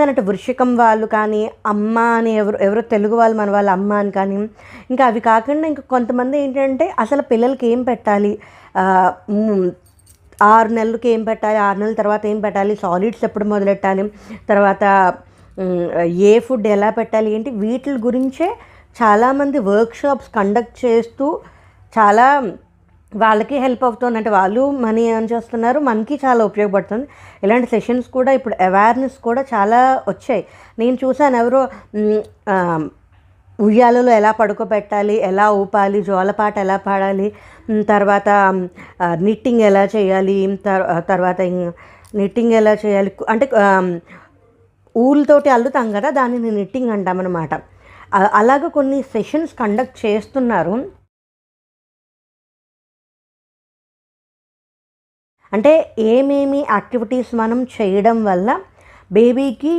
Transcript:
చూసానంటే వృశ్చికం వాళ్ళు కానీ అమ్మ అని ఎవరో తెలుగు వాళ్ళు మన వాళ్ళ అమ్మ అని కానీ, ఇంకా అవి కాకుండా ఇంకా కొంతమంది ఏంటంటే అసలు పిల్లలకి ఏం పెట్టాలి, 6 నెలలకి ఏం పెట్టాలి, 6 నెలల తర్వాత ఏం పెట్టాలి, సాలిడ్స్ ఎప్పుడు మొదలెట్టాలి, తర్వాత ఏ ఫుడ్ ఎలా పెట్టాలి ఏంటి, వీటి గురించే చాలామంది వర్క్షాప్స్ కండక్ట్ చేస్తూ చాలా వాళ్ళకి హెల్ప్ అవుతుంది. అంటే వాళ్ళు మనీ ఎర్న్ చేస్తున్నారు, మనకి చాలా ఉపయోగపడుతుంది. ఇలాంటి సెషన్స్ కూడా ఇప్పుడు అవేర్నెస్ కూడా చాలా వచ్చాయి. నేను చూసాను ఎవరో ఉయ్యాలలో ఎలా పడుకోబెట్టాలి, ఎలా ఊపాలి, జోలపాట ఎలా పాడాలి, తర్వాత నిట్టింగ్ ఎలా చేయాలి, తర్వాత నిట్టింగ్ ఎలా చేయాలి అంటే ఊళ్ళతోటి అల్లుతాం కదా, దానిని నిట్టింగ్ అంటామన్నమాట. అలాగ కొన్ని సెషన్స్ కండక్ట్ చేస్తున్నారు. అంటే ఏమేమి యాక్టివిటీస్ మనం చేయడం వల్ల బేబీకి